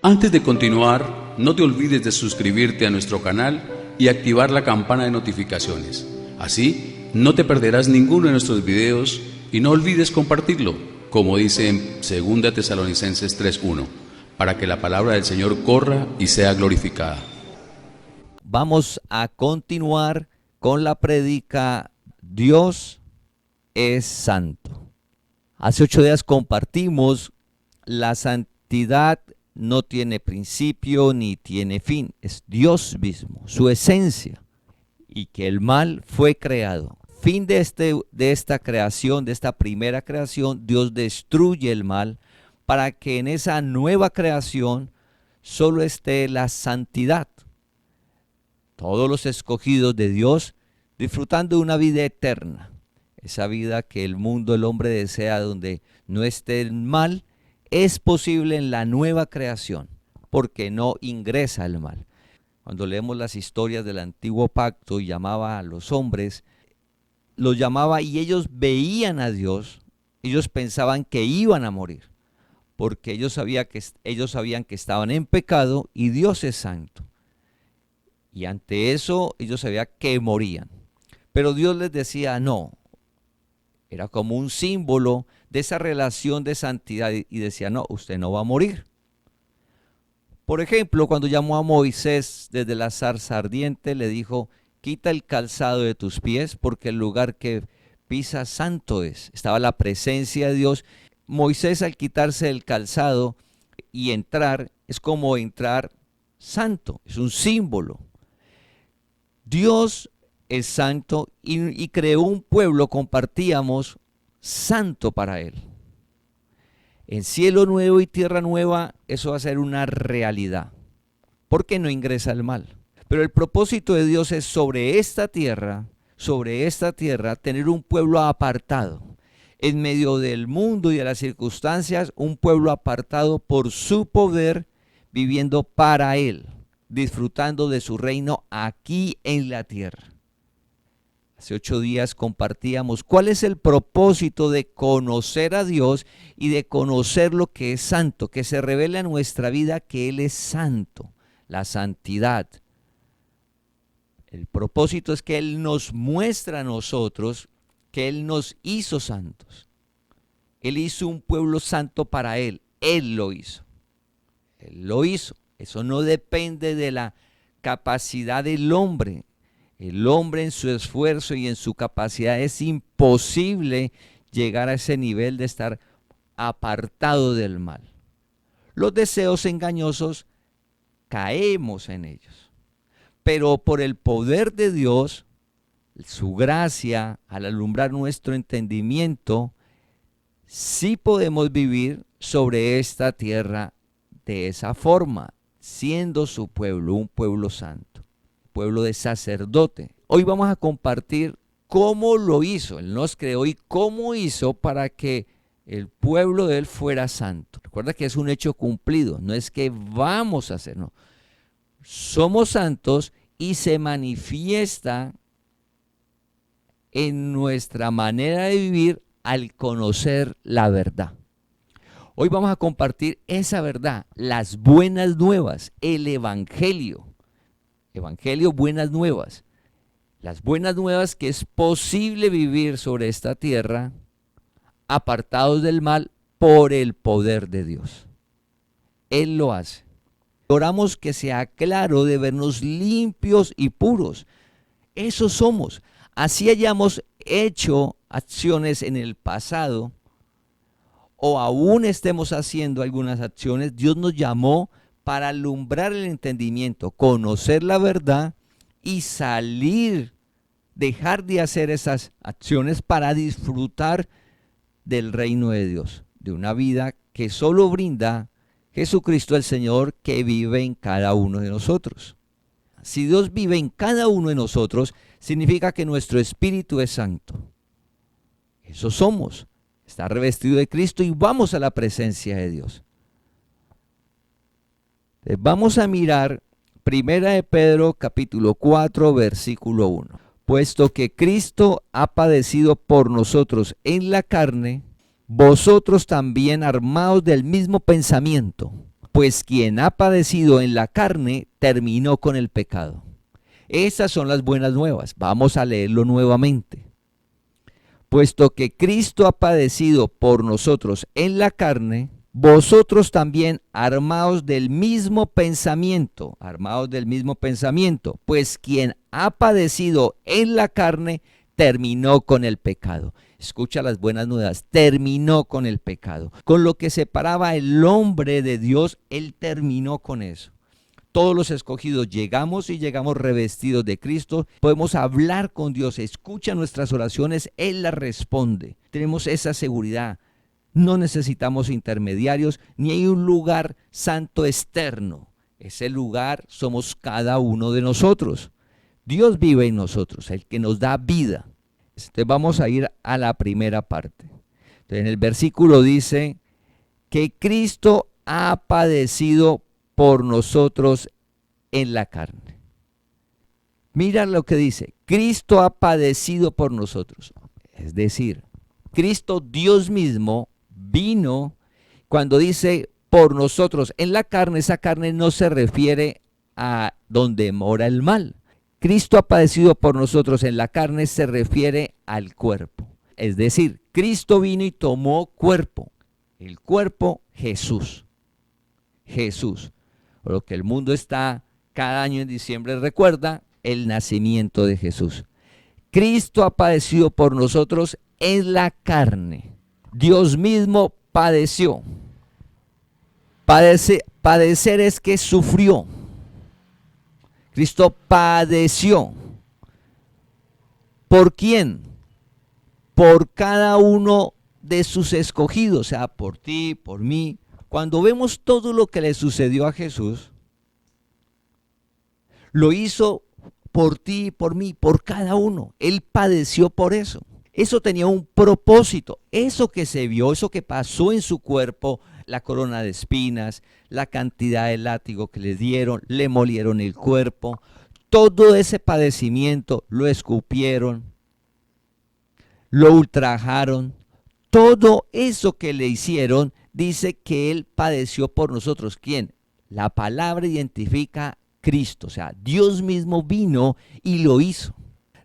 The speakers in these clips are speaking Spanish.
Antes de continuar, no te olvides de suscribirte a nuestro canal y activar la campana de notificaciones. Así, no te perderás ninguno de nuestros videos y no olvides compartirlo, como dice en 2 Tesalonicenses 3:1, para que la palabra del Señor corra y sea glorificada. Vamos a continuar con la prédica Dios es santo. Hace 8 días compartimos la santidad no tiene principio ni tiene fin, es Dios mismo, su esencia, y que el mal fue creado. Fin de esta creación, de esta primera creación, Dios destruye el mal para que en esa nueva creación solo esté la santidad. Todos los escogidos de Dios disfrutando de una vida eterna, esa vida que el mundo, el hombre desea, donde no esté el mal, es posible en la nueva creación, porque no ingresa el mal. Cuando leemos las historias del antiguo pacto, llamaba a los hombres, los llamaba y ellos veían a Dios, ellos pensaban que iban a morir, porque ellos sabían que estaban en pecado y Dios es santo. Y ante eso ellos sabían que morían. Pero Dios les decía no. Era como un símbolo de esa relación de santidad y decía, no, usted no va a morir. Por ejemplo, cuando llamó a Moisés desde la zarza ardiente, le dijo, quita el calzado de tus pies porque el lugar que pisas santo es. Estaba la presencia de Dios. Moisés, al quitarse el calzado y entrar, es como entrar santo, es un símbolo. Dios es santo y creó un pueblo, compartíamos, santo para Él. En cielo nuevo y tierra nueva, eso va a ser una realidad, porque no ingresa el mal. Pero el propósito de Dios es sobre esta tierra, tener un pueblo apartado. En medio del mundo y de las circunstancias, un pueblo apartado por su poder, viviendo para Él, disfrutando de su reino aquí en la tierra. Hace 8 días compartíamos cuál es el propósito de conocer a Dios y de conocer lo que es santo, que se revela en nuestra vida que Él es santo, la santidad. El propósito es que Él nos muestra a nosotros que Él nos hizo santos. Él hizo un pueblo santo para Él, Él lo hizo. Él lo hizo. Eso no depende de la capacidad del hombre. El hombre en su esfuerzo y en su capacidad es imposible llegar a ese nivel de estar apartado del mal. Los deseos engañosos caemos en ellos, pero por el poder de Dios, su gracia, al alumbrar nuestro entendimiento, sí podemos vivir sobre esta tierra de esa forma, siendo su pueblo, un pueblo santo, pueblo de sacerdote. Hoy vamos a compartir cómo lo hizo. Él nos creó y cómo hizo para que el pueblo de Él fuera santo. Recuerda que es un hecho cumplido, no es que vamos a hacer, no. Somos santos y se manifiesta en nuestra manera de vivir al conocer la verdad. Hoy vamos a compartir esa verdad, las buenas nuevas, el evangelio. Evangelio, buenas nuevas. Las buenas nuevas que es posible vivir sobre esta tierra apartados del mal por el poder de Dios. Él lo hace. Oramos que sea claro de vernos limpios y puros. Eso somos. Así hayamos hecho acciones en el pasado o aún estemos haciendo algunas acciones, Dios nos llamó para alumbrar el entendimiento, conocer la verdad y salir, dejar de hacer esas acciones para disfrutar del reino de Dios, de una vida que solo brinda Jesucristo el Señor, que vive en cada uno de nosotros. Si Dios vive en cada uno de nosotros, significa que nuestro espíritu es santo. Eso somos. Está revestido de Cristo y vamos a la presencia de Dios. Vamos a mirar 1 de Pedro capítulo 4 versículo 1. Puesto que Cristo ha padecido por nosotros en la carne, vosotros también armaos del mismo pensamiento. pues quien ha padecido en la carne terminó con el pecado. Estas son las buenas nuevas. Vamos a leerlo nuevamente. Puesto que Cristo ha padecido por nosotros en la carne, vosotros también armaos del mismo pensamiento, pues quien ha padecido en la carne terminó con el pecado. Escucha las buenas nuevas, terminó con el pecado. Con lo que separaba el hombre de Dios, él terminó con eso. Todos los escogidos llegamos revestidos de Cristo, podemos hablar con Dios, escucha nuestras oraciones, Él las responde. Tenemos esa seguridad, no necesitamos intermediarios, ni hay un lugar santo externo. Ese lugar somos cada uno de nosotros. Dios vive en nosotros, el que nos da vida. Entonces vamos a ir a la primera parte. Entonces, en el versículo dice que Cristo ha padecido por nosotros en la carne. Mira lo que dice, Cristo ha padecido por nosotros. Es decir, Cristo Dios mismo vino, cuando dice por nosotros en la carne, esa carne no se refiere a donde mora el mal. Cristo ha padecido por nosotros en la carne se refiere al cuerpo. Es decir, Cristo vino y tomó cuerpo. El cuerpo, Jesús. Jesús. Por lo que el mundo está cada año en diciembre recuerda el nacimiento de Jesús. Cristo ha padecido por nosotros en la carne. Dios mismo padeció. Padecer es que sufrió. Cristo padeció. ¿Por quién? Por cada uno de sus escogidos, o sea, por ti, por mí. Cuando vemos todo lo que le sucedió a Jesús, lo hizo por ti, por mí, por cada uno. Él padeció por eso. Eso tenía un propósito. Eso que se vio, eso que pasó en su cuerpo, la corona de espinas, la cantidad de látigo que le dieron, le molieron el cuerpo, todo ese padecimiento, lo escupieron, lo ultrajaron, todo eso que le hicieron, dice que Él padeció por nosotros. ¿Quién? La palabra identifica a Cristo, o sea, Dios mismo vino y lo hizo.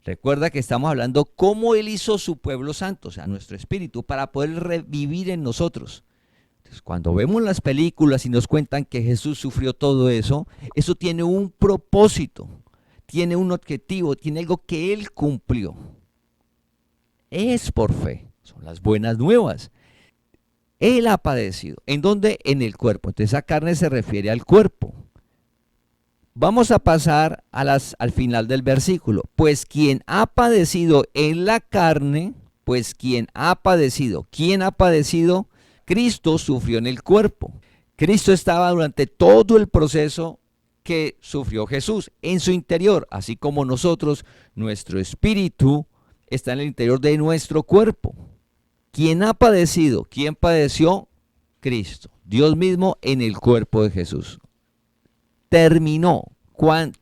Recuerda que estamos hablando cómo Él hizo su pueblo santo, o sea, nuestro espíritu, para poder revivir en nosotros. Entonces, cuando vemos las películas y nos cuentan que Jesús sufrió todo eso, eso tiene un propósito, tiene un objetivo, tiene algo que Él cumplió. Es por fe, son las buenas nuevas. Él ha padecido. ¿En dónde? En el cuerpo. Entonces esa carne se refiere al cuerpo. Vamos a pasar al final del versículo. Pues quien ha padecido en la carne, ¿quién ha padecido? Cristo sufrió en el cuerpo. Cristo estaba durante todo el proceso que sufrió Jesús en su interior, así como nosotros, nuestro espíritu está en el interior de nuestro cuerpo. ¿Quién ha padecido? ¿Quién padeció? Cristo, Dios mismo en el cuerpo de Jesús. Terminó.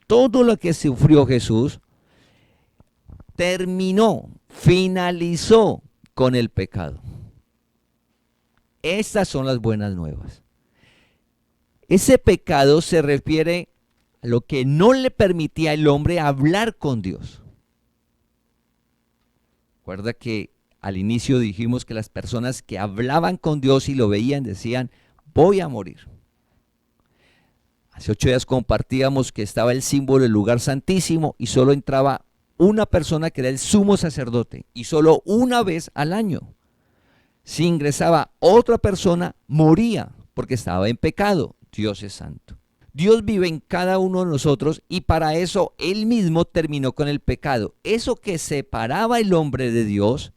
Todo lo que sufrió Jesús, finalizó con el pecado. Estas son las buenas nuevas. Ese pecado se refiere a lo que no le permitía al hombre hablar con Dios. Recuerda que al inicio dijimos que las personas que hablaban con Dios y lo veían decían, voy a morir. Hace 8 días compartíamos que estaba el símbolo del lugar santísimo y solo entraba una persona que era el sumo sacerdote y solo una vez al año. Si ingresaba otra persona, moría porque estaba en pecado. Dios es santo. Dios vive en cada uno de nosotros y para eso Él mismo terminó con el pecado. Eso que separaba al hombre de Dios,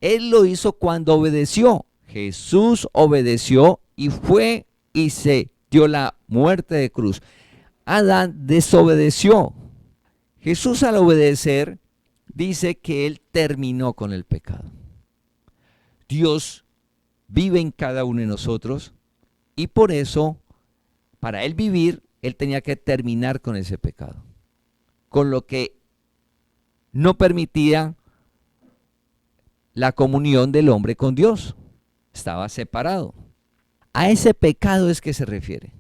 Él lo hizo cuando obedeció. Jesús obedeció y fue y se dio la muerte de cruz. Adán desobedeció. Jesús al obedecer dice que Él terminó con el pecado. Dios vive en cada uno de nosotros y por eso, para Él vivir, Él tenía que terminar con ese pecado. Con lo que no permitía la comunión del hombre con Dios. Estaba separado. A ese pecado es que se refiere.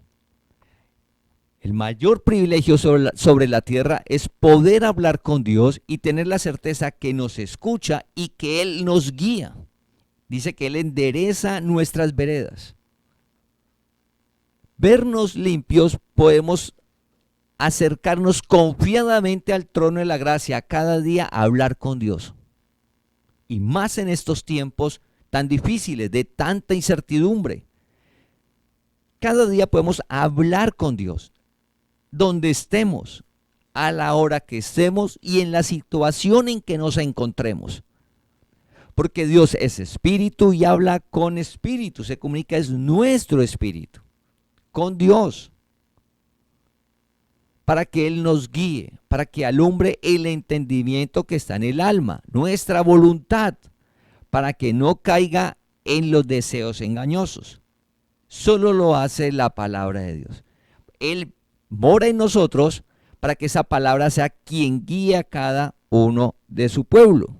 El mayor privilegio sobre la tierra es poder hablar con Dios y tener la certeza que nos escucha y que Él nos guía. Dice que Él endereza nuestras veredas. Vernos limpios, podemos acercarnos confiadamente al trono de la gracia cada día a hablar con Dios. Y más en estos tiempos tan difíciles, de tanta incertidumbre. Cada día podemos hablar con Dios, donde estemos, a la hora que estemos y en la situación en que nos encontremos. Porque Dios es espíritu y habla con espíritu, se comunica, es nuestro espíritu, con Dios, para que Él nos guíe, para que alumbre el entendimiento que está en el alma, nuestra voluntad, para que no caiga en los deseos engañosos. Solo lo hace la palabra de Dios. Él mora en nosotros para que esa palabra sea quien guíe a cada uno de su pueblo.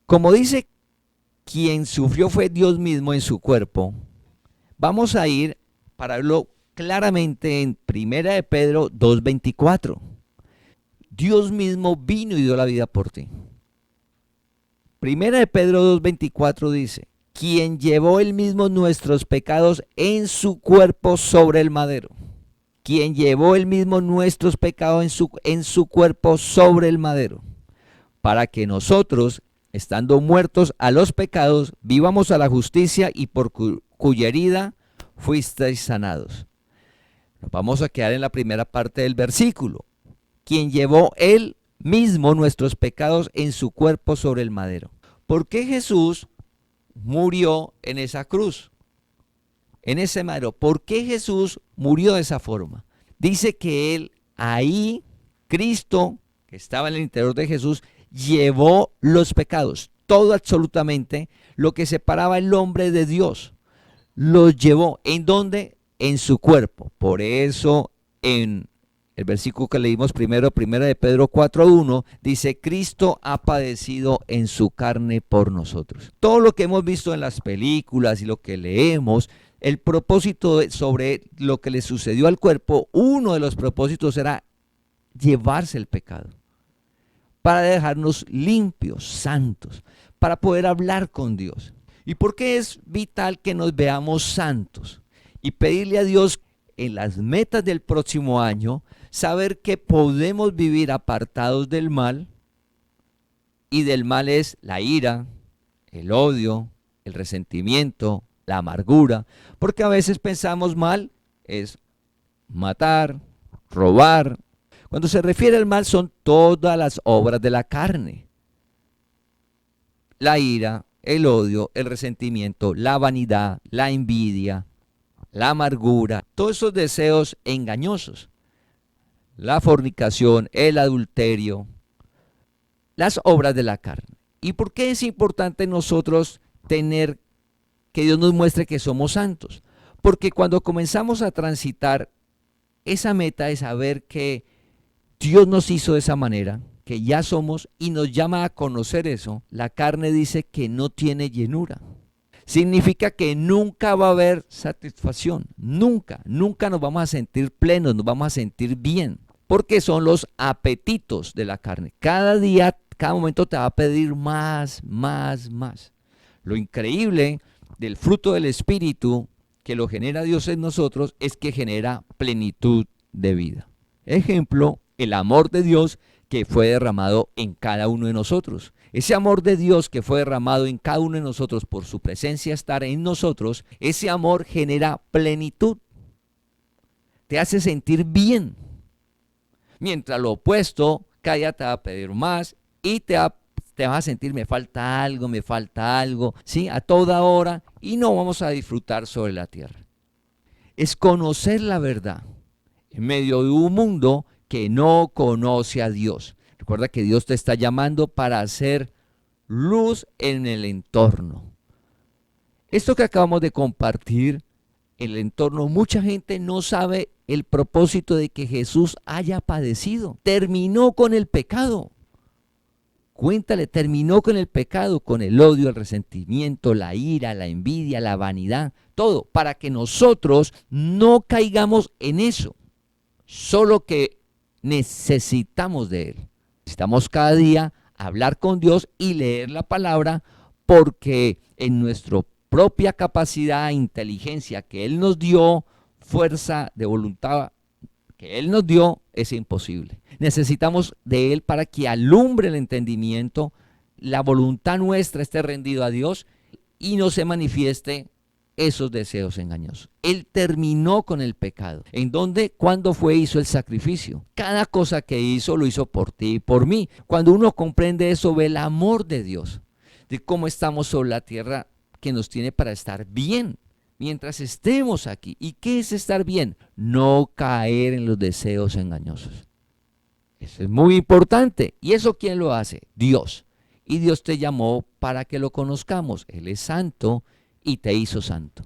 Como dice, quien sufrió fue Dios mismo en su cuerpo. Vamos a ir para verlo claramente en 1 de Pedro 2:24. Dios mismo vino y dio la vida por ti. 1 de Pedro 2:24 dice, quien llevó él mismo nuestros pecados en su cuerpo sobre el madero. Quien llevó él mismo nuestros pecados en su cuerpo sobre el madero. Para que nosotros, estando muertos a los pecados, vivamos a la justicia y por cuya herida fuisteis sanados. Nos vamos a quedar en la primera parte del versículo. Quien llevó él mismo nuestros pecados en su cuerpo sobre el madero. ¿Por qué Jesús murió en esa cruz? En ese madero. ¿Por qué Jesús murió de esa forma? Dice que él ahí, Cristo, que estaba en el interior de Jesús, llevó los pecados, todo absolutamente, lo que separaba el hombre de Dios, los llevó. ¿En dónde? En su cuerpo. Por eso en el versículo que leímos primero, 1 de Pedro 4:1, dice, Cristo ha padecido en su carne por nosotros. Todo lo que hemos visto en las películas y lo que leemos, el propósito sobre lo que le sucedió al cuerpo, uno de los propósitos era llevarse el pecado, para dejarnos limpios, santos, para poder hablar con Dios. ¿Y por qué es vital que nos veamos santos? Y pedirle a Dios en las metas del próximo año, saber que podemos vivir apartados del mal, y del mal es la ira, el odio, el resentimiento, la amargura, porque a veces pensamos mal es matar, robar. Cuando se refiere al mal son todas las obras de la carne. La ira, el odio, el resentimiento, la vanidad, la envidia, la amargura, todos esos deseos engañosos. La fornicación, el adulterio, las obras de la carne. ¿Y por qué es importante nosotros tener que Dios nos muestre que somos santos? Porque cuando comenzamos a transitar esa meta de saber que Dios nos hizo de esa manera, que ya somos, y nos llama a conocer eso, la carne dice que no tiene llenura. Significa que nunca va a haber satisfacción, nunca nos vamos a sentir plenos, nos vamos a sentir bien, porque son los apetitos de la carne. Cada día, cada momento te va a pedir más. Lo increíble del fruto del Espíritu que lo genera Dios en nosotros es que genera plenitud de vida. Ejemplo, el amor de Dios que fue derramado en cada uno de nosotros. Ese amor de Dios que fue derramado en cada uno de nosotros por su presencia estar en nosotros, ese amor genera plenitud. Te hace sentir bien. Mientras lo opuesto, cada día te va a pedir más y te vas a sentir, me falta algo, ¿sí? A toda hora, y no vamos a disfrutar sobre la tierra. Es conocer la verdad en medio de un mundo que no conoce a Dios. Recuerda que Dios te está llamando para hacer luz en el entorno. Esto que acabamos de compartir, el entorno, mucha gente no sabe el propósito de que Jesús haya padecido. Terminó con el pecado. Cuéntale, terminó con el pecado, con el odio, el resentimiento, la ira, la envidia, la vanidad, todo, para que nosotros no caigamos en eso. Solo que necesitamos de Él. Necesitamos cada día hablar con Dios y leer la palabra, porque en nuestra propia capacidad, inteligencia que Él nos dio, fuerza de voluntad que Él nos dio, es imposible. Necesitamos de Él para que alumbre el entendimiento, la voluntad nuestra esté rendida a Dios y no se manifieste esos deseos engañosos. Él terminó con el pecado. ¿En dónde? ¿Cuándo fue? Hizo el sacrificio. Cada cosa que hizo, lo hizo por ti y por mí. Cuando uno comprende eso, ve el amor de Dios, de cómo estamos sobre la tierra que nos tiene para estar bien mientras estemos aquí. ¿Y qué es estar bien? No caer en los deseos engañosos. Eso es muy importante. ¿Y eso quién lo hace? Dios. Y Dios te llamó para que lo conozcamos. Él es santo y te hizo santo.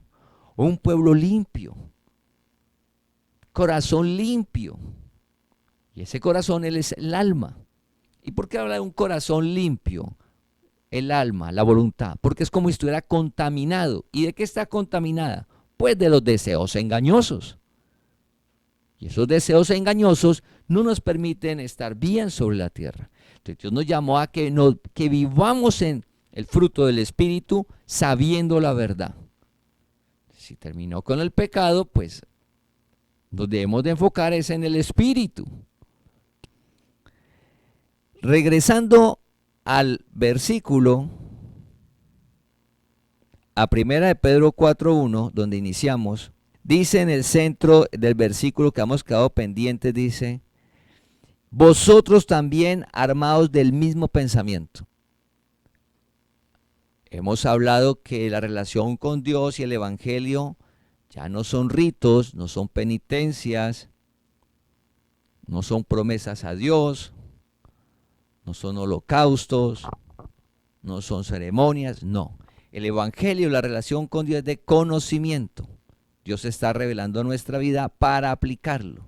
Un pueblo limpio, corazón limpio. Y ese corazón, Él es el alma. ¿Y por qué habla de un corazón limpio? El alma, la voluntad, porque es como si estuviera contaminado. ¿Y de qué está contaminada? Pues de los deseos engañosos. Y esos deseos engañosos no nos permiten estar bien sobre la tierra. Entonces Dios nos llamó a que vivamos en el fruto del Espíritu, sabiendo la verdad. Si terminó con el pecado, pues nos debemos de enfocar es en el Espíritu. Regresando al versículo, a 1 de Pedro 4:1, donde iniciamos, dice en el centro del versículo que hemos quedado pendientes, dice: vosotros también armados del mismo pensamiento. Hemos hablado que la relación con Dios y el Evangelio ya no son ritos, no son penitencias, no son promesas a Dios, no son holocaustos, no son ceremonias, no. El Evangelio, la relación con Dios es de conocimiento. Dios está revelando nuestra vida para aplicarlo.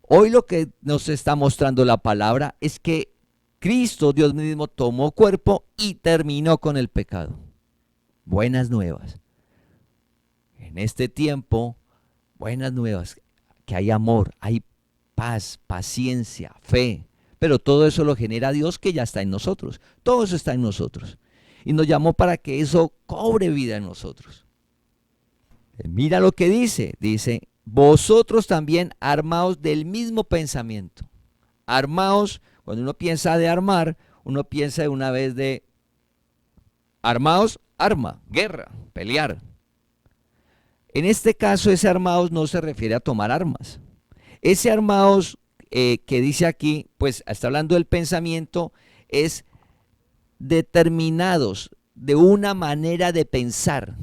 Hoy lo que nos está mostrando la palabra es que Cristo, Dios mismo, tomó cuerpo y terminó con el pecado. Buenas nuevas. En este tiempo, buenas nuevas, que hay amor, hay paz, paciencia, fe. Pero todo eso lo genera Dios, que ya está en nosotros. Todo eso está en nosotros. Y nos llamó para que eso cobre vida en nosotros. Mira lo que dice. Dice: vosotros también armaos del mismo pensamiento. Armaos, cuando uno piensa de armar, uno piensa de una vez de armaos, arma, guerra, pelear. En este caso, ese armaos no se refiere a tomar armas. Ese armaos que dice aquí, pues está hablando del pensamiento, es determinados de una manera de pensar.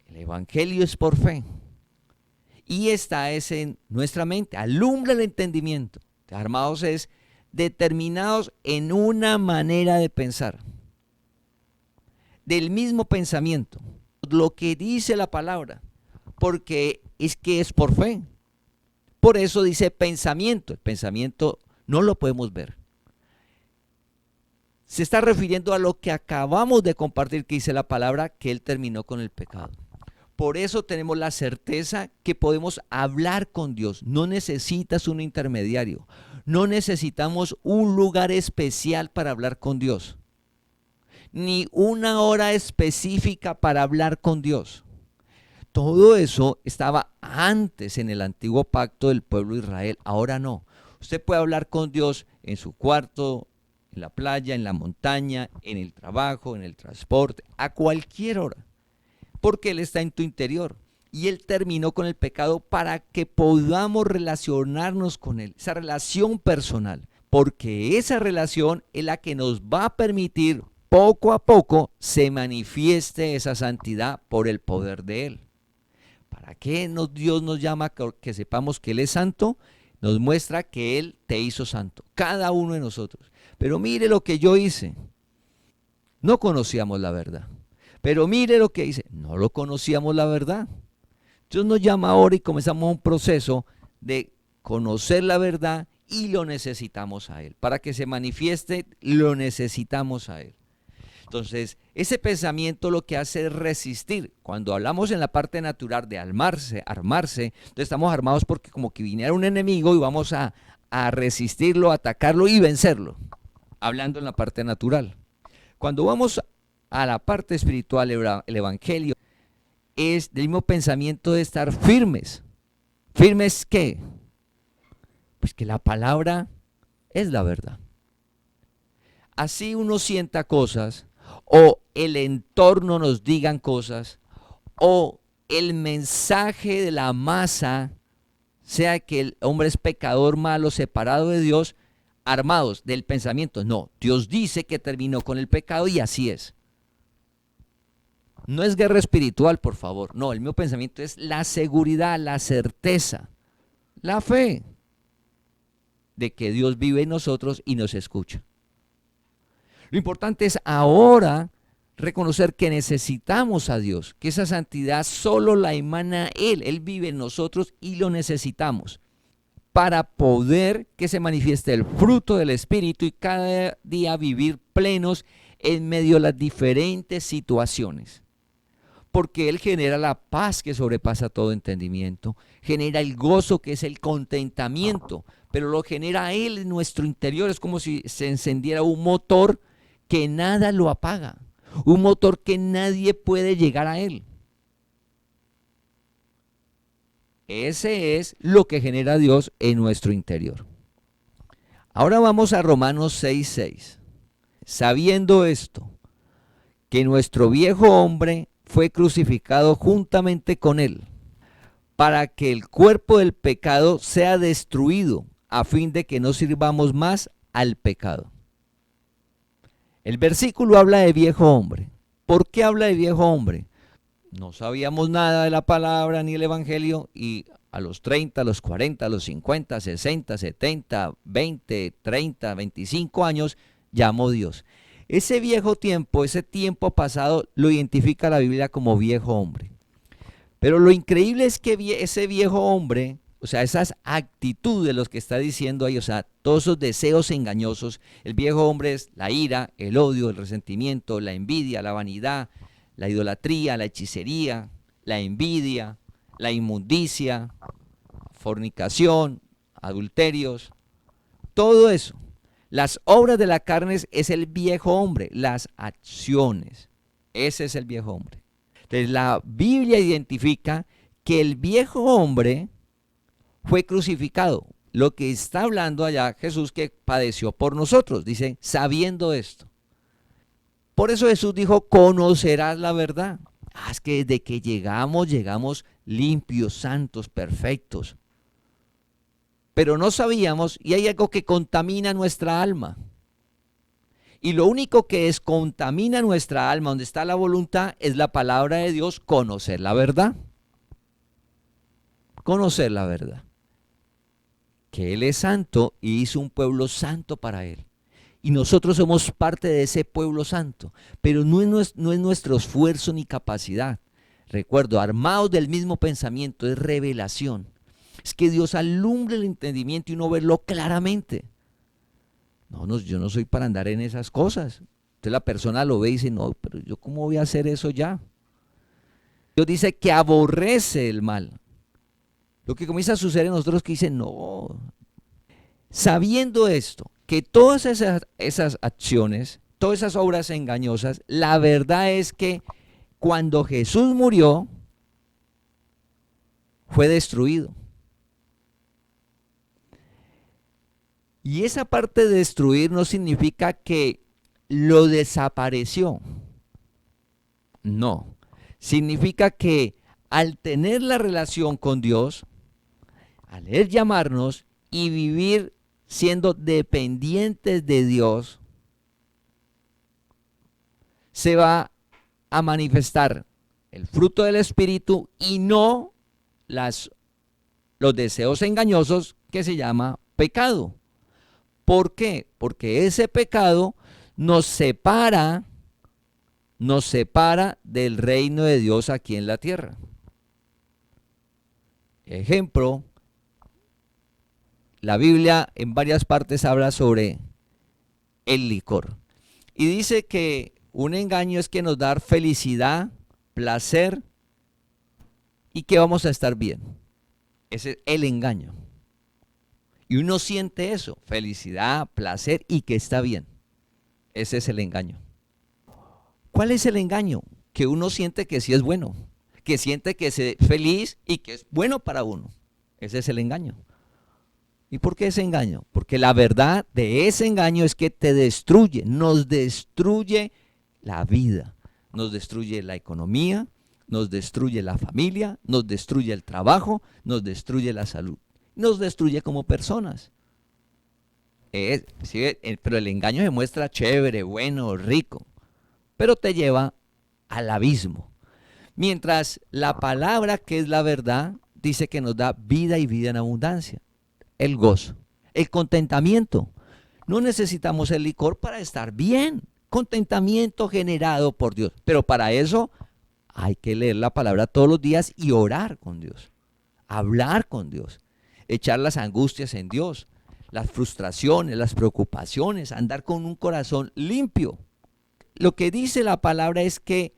El Evangelio es por fe. Y esta es en nuestra mente, alumbra el entendimiento. Armados es determinados en una manera de pensar. Del mismo pensamiento. Lo que dice la palabra. Porque es que es por fe. Por eso dice pensamiento. El pensamiento no lo podemos ver. Se está refiriendo a lo que acabamos de compartir, que dice la palabra, que Él terminó con el pecado. Por eso tenemos la certeza que podemos hablar con Dios. No necesitas un intermediario. No necesitamos un lugar especial para hablar con Dios. Ni una hora específica para hablar con Dios. Todo eso estaba antes en el antiguo pacto del pueblo de Israel. Ahora no. Usted puede hablar con Dios en su cuarto, en la playa, en la montaña, en el trabajo, en el transporte, a cualquier hora. Porque Él está en tu interior. Y Él terminó con el pecado para que podamos relacionarnos con Él. Esa relación personal. Porque esa relación es la que nos va a permitir poco a poco se manifieste esa santidad por el poder de Él. ¿Para qué Dios nos llama que sepamos que Él es santo? Nos muestra que Él te hizo santo. Cada uno de nosotros. Pero mire lo que yo hice. No conocíamos la verdad. Pero mire lo que dice, no lo conocíamos la verdad. Dios nos llama ahora y comenzamos un proceso de conocer la verdad y lo necesitamos a Él. Para que se manifieste, lo necesitamos a Él. Entonces, ese pensamiento lo que hace es resistir. Cuando hablamos en la parte natural de armarse, entonces estamos armados porque como que viniera un enemigo y vamos a resistirlo, atacarlo y vencerlo. Hablando en la parte natural. Cuando vamos a la parte espiritual, el Evangelio es del mismo pensamiento de estar firmes. ¿Firmes qué? Pues que la palabra es la verdad. Así uno sienta cosas, o el entorno nos digan cosas, o el mensaje de la masa sea que el hombre es pecador, malo, separado de Dios, armados del pensamiento. No, Dios dice que terminó con el pecado y así es. No es guerra espiritual, por favor. No, el mío pensamiento es la seguridad, la certeza, la fe de que Dios vive en nosotros y nos escucha. Lo importante es ahora reconocer que necesitamos a Dios, que esa santidad solo la emana Él. Él vive en nosotros y lo necesitamos para poder que se manifieste el fruto del Espíritu y cada día vivir plenos en medio de las diferentes situaciones. Porque Él genera la paz que sobrepasa todo entendimiento, genera el gozo que es el contentamiento, pero lo genera Él en nuestro interior. Es como si se encendiera un motor que nada lo apaga, un motor que nadie puede llegar a Él. Ese es lo que genera Dios en nuestro interior. Ahora vamos a Romanos 6:6. Sabiendo esto, que nuestro viejo hombre fue crucificado juntamente con Él, para que el cuerpo del pecado sea destruido, a fin de que no sirvamos más al pecado. El versículo habla de viejo hombre. ¿Por qué habla de viejo hombre? No sabíamos nada de la palabra ni el evangelio y a los 30, a los 40, a los 50, 60, 70, 20, 30, 25 años llamó Dios. Ese viejo tiempo, ese tiempo pasado lo identifica la Biblia como viejo hombre. Pero lo increíble es que ese viejo hombre, o sea, esas actitudes de los que está diciendo ahí, o sea, todos esos deseos engañosos, el viejo hombre es la ira, el odio, el resentimiento, la envidia, la vanidad, la idolatría, la hechicería, la envidia, la inmundicia, fornicación, adulterios, todo eso. Las obras de la carne es el viejo hombre, las acciones. Ese es el viejo hombre. Entonces la Biblia identifica que el viejo hombre fue crucificado. Lo que está hablando allá Jesús que padeció por nosotros, dice, sabiendo esto. Por eso Jesús dijo, conocerás la verdad. Es que desde que llegamos limpios, santos, perfectos. Pero no sabíamos, y hay algo que contamina nuestra alma. Y lo único que descontamina nuestra alma, donde está la voluntad, es la palabra de Dios, conocer la verdad. Conocer la verdad. Que Él es santo y hizo un pueblo santo para Él. Y nosotros somos parte de ese pueblo santo, pero no es nuestro esfuerzo ni capacidad. Recuerdo, armados del mismo pensamiento, es revelación. Es que Dios alumbre el entendimiento y uno verlo claramente. No, yo no soy para andar en esas cosas. Entonces la persona lo ve y dice, no, pero yo ¿cómo voy a hacer eso ya? Dios dice que aborrece el mal. Lo que comienza a suceder en nosotros que dicen, no, sabiendo esto, que todas esas acciones, todas esas obras engañosas, la verdad es que cuando Jesús murió, fue destruido. Y esa parte de destruir no significa que lo desapareció. No, significa que al tener la relación con Dios, al Él llamarnos y vivir siendo dependientes de Dios, se va a manifestar el fruto del Espíritu y no los deseos engañosos que se llama pecado. ¿Por qué? Porque ese pecado nos separa del reino de Dios aquí en la tierra. Ejemplo, la Biblia en varias partes habla sobre el licor. Y dice que un engaño es que nos da felicidad, placer y que vamos a estar bien. Ese es el engaño. Y uno siente eso, felicidad, placer y que está bien. Ese es el engaño. ¿Cuál es el engaño? Que uno siente que sí es bueno, que siente que es feliz y que es bueno para uno. Ese es el engaño. ¿Y por qué ese engaño? Porque la verdad de ese engaño es que te destruye, nos destruye la vida, nos destruye la economía, nos destruye la familia, nos destruye el trabajo, nos destruye la salud, nos destruye como personas. ¿Sí? Pero el engaño se muestra chévere, bueno, rico, pero te lleva al abismo. Mientras la palabra, que es la verdad, dice que nos da vida y vida en abundancia. El gozo, el contentamiento. No necesitamos el licor para estar bien. Contentamiento generado por Dios. Pero para eso hay que leer la palabra todos los días y orar con Dios. Hablar con Dios. Echar las angustias en Dios. Las frustraciones, las preocupaciones. Andar con un corazón limpio. Lo que dice la palabra es que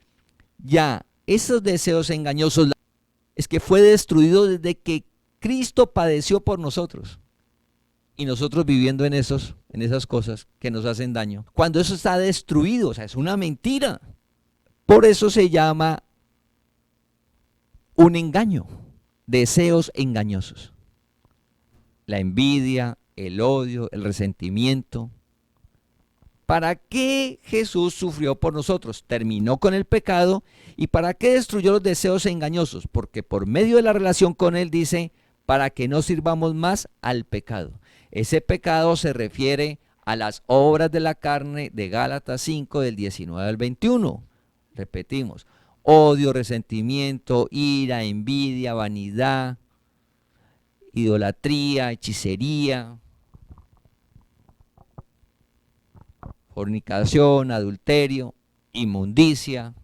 ya esos deseos engañosos es que fue destruido desde que Cristo padeció por nosotros y nosotros viviendo en esas cosas que nos hacen daño. Cuando eso está destruido, o sea, es una mentira. Por eso se llama un engaño, deseos engañosos. La envidia, el odio, el resentimiento. ¿Para qué Jesús sufrió por nosotros? Terminó con el pecado. ¿Y para qué destruyó los deseos engañosos? Porque por medio de la relación con Él dice, para que no sirvamos más al pecado. Ese pecado se refiere a las obras de la carne de Gálatas 5 del 19 al 21. Repetimos, odio, resentimiento, ira, envidia, vanidad, idolatría, hechicería, fornicación, adulterio, inmundicia.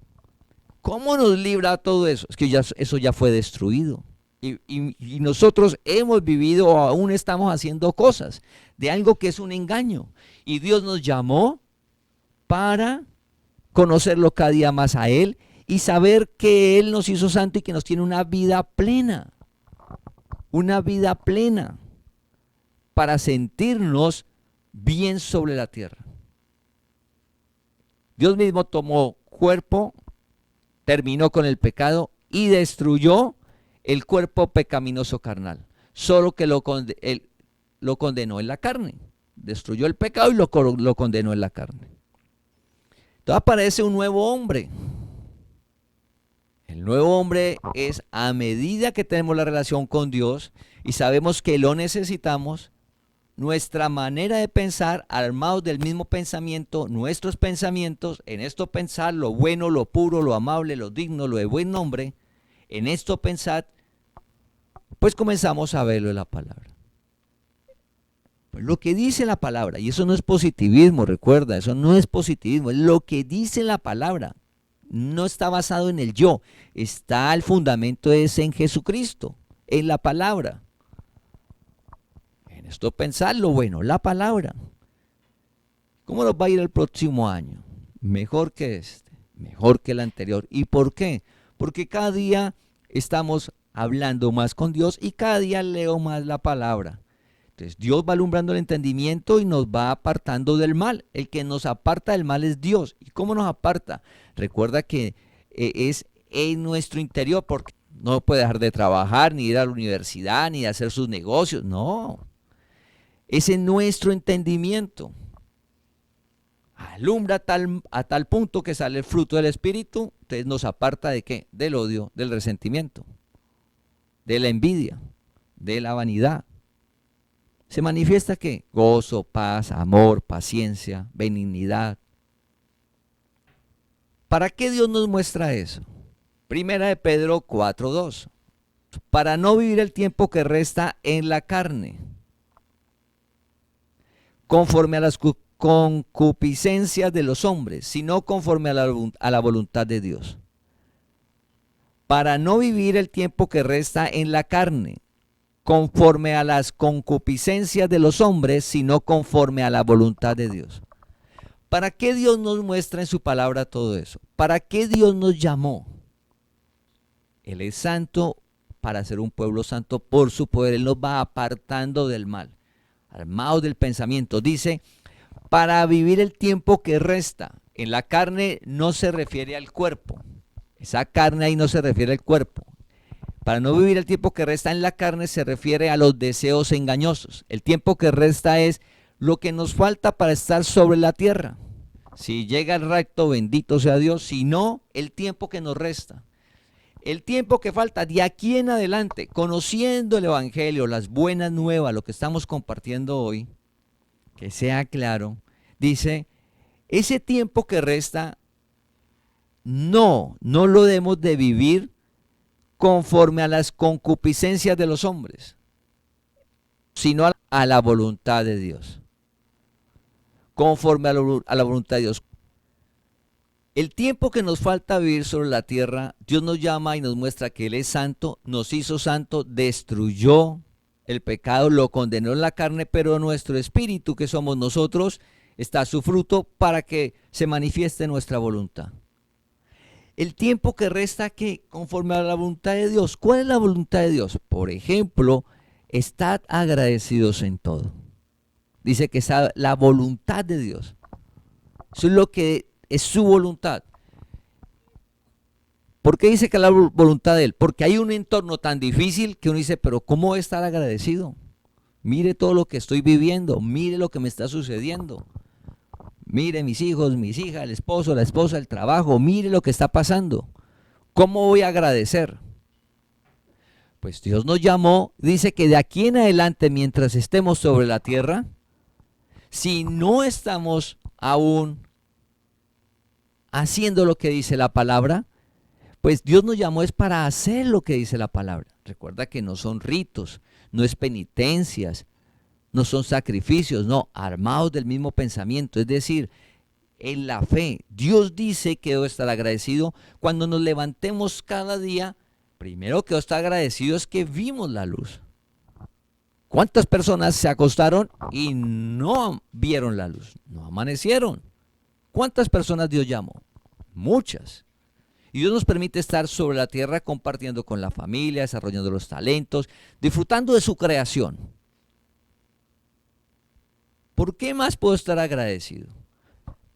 ¿Cómo nos libra todo eso? Es que eso ya fue destruido. Y nosotros hemos vivido o aún estamos haciendo cosas de algo que es un engaño. Y Dios nos llamó para conocerlo cada día más a Él y saber que Él nos hizo santo y que nos tiene una vida plena. Una vida plena para sentirnos bien sobre la tierra. Dios mismo tomó cuerpo, terminó con el pecado y destruyó el cuerpo pecaminoso carnal. Solo que lo condenó en la carne. Destruyó el pecado y lo condenó en la carne. Entonces aparece un nuevo hombre. El nuevo hombre es a medida que tenemos la relación con Dios y sabemos que lo necesitamos, nuestra manera de pensar, armados del mismo pensamiento, nuestros pensamientos, en esto pensar lo bueno, lo puro, lo amable, lo digno, lo de buen nombre, en esto pensar, pues comenzamos a verlo en la palabra. Pues lo que dice la palabra, y eso no es positivismo, recuerda, eso no es positivismo, es lo que dice la palabra. No está basado en el yo, está el fundamento es en Jesucristo, en la palabra. En esto pensar lo bueno, la palabra. ¿Cómo nos va a ir el próximo año? Mejor que este, mejor que el anterior. ¿Y por qué? Porque cada día estamos hablando más con Dios y cada día leo más la palabra. Entonces Dios va alumbrando el entendimiento y nos va apartando del mal. El que nos aparta del mal es Dios. ¿Y cómo nos aparta? Recuerda que es en nuestro interior, porque no puede dejar de trabajar, ni ir a la universidad, ni de hacer sus negocios. No, es en nuestro entendimiento. Alumbra a tal punto que sale el fruto del Espíritu. Entonces nos aparta ¿de qué? Del odio, del resentimiento, de la envidia, de la vanidad. Se manifiesta ¿qué? Gozo, paz, amor, paciencia, benignidad. ¿Para qué Dios nos muestra eso? Primera de Pedro 4:2. Para no vivir el tiempo que resta en la carne, conforme a las concupiscencias de los hombres, sino conforme a la voluntad de Dios. Para no vivir el tiempo que resta en la carne. conforme a las concupiscencias de los hombres, sino conforme a la voluntad de Dios. ¿Para qué Dios nos muestra en su palabra todo eso? ¿Para qué Dios nos llamó? Él es santo para ser un pueblo santo por su poder. Él nos va apartando del mal, armados del pensamiento. Dice, para vivir el tiempo que resta. En la carne no se refiere al cuerpo. Esa carne ahí no se refiere al cuerpo. Para no vivir el tiempo que resta en la carne se refiere a los deseos engañosos. El tiempo que resta es lo que nos falta para estar sobre la tierra. Si llega el rapto, bendito sea Dios. Si no, el tiempo que nos resta. El tiempo que falta de aquí en adelante, conociendo el Evangelio, las buenas nuevas, lo que estamos compartiendo hoy, que sea claro, dice, ese tiempo que resta, no lo debemos de vivir conforme a las concupiscencias de los hombres, sino a la voluntad de Dios. Conforme a la voluntad de Dios. El tiempo que nos falta vivir sobre la tierra, Dios nos llama y nos muestra que Él es santo, nos hizo santo, destruyó el pecado, lo condenó en la carne, pero nuestro espíritu, que somos nosotros, está su fruto para que se manifieste nuestra voluntad. El tiempo que resta, que conforme a la voluntad de Dios. ¿Cuál es la voluntad de Dios? Por ejemplo, estad agradecidos en todo. Dice que es la voluntad de Dios. Eso es lo que es su voluntad. ¿Por qué dice que es la voluntad de Él? Porque hay un entorno tan difícil que uno dice, pero ¿cómo voy a estar agradecido? Mire todo lo que estoy viviendo, mire lo que me está sucediendo. Mire mis hijos, mis hijas, el esposo, la esposa, el trabajo, mire lo que está pasando. ¿Cómo voy a agradecer? Pues Dios nos llamó, dice que de aquí en adelante, mientras estemos sobre la tierra, si no estamos aún haciendo lo que dice la palabra, pues Dios nos llamó es para hacer lo que dice la palabra. Recuerda que no son ritos, no es penitencias, no son sacrificios, no, armados del mismo pensamiento, es decir, en la fe. Dios dice que debo estar agradecido cuando nos levantemos cada día. Primero que debo estar agradecido es que vimos la luz. ¿Cuántas personas se acostaron y no vieron la luz? No amanecieron. ¿Cuántas personas Dios llamó? Muchas. Y Dios nos permite estar sobre la tierra compartiendo con la familia, desarrollando los talentos, disfrutando de su creación. ¿Por qué más puedo estar agradecido?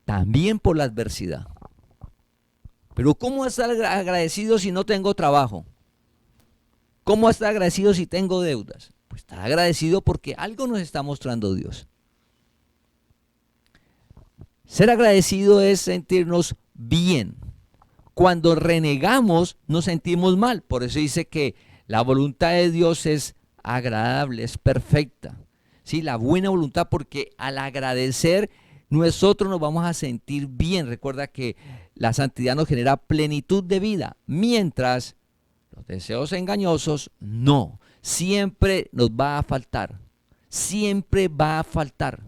También por la adversidad. Pero ¿cómo estar agradecido si no tengo trabajo? ¿Cómo estar agradecido si tengo deudas? Pues estar agradecido porque algo nos está mostrando Dios. Ser agradecido es sentirnos bien. Cuando renegamos nos sentimos mal. Por eso dice que la voluntad de Dios es agradable, es perfecta. Sí, la buena voluntad, porque al agradecer nosotros nos vamos a sentir bien. Recuerda que la santidad nos genera plenitud de vida, mientras los deseos engañosos no. Siempre nos va a faltar. Siempre va a faltar.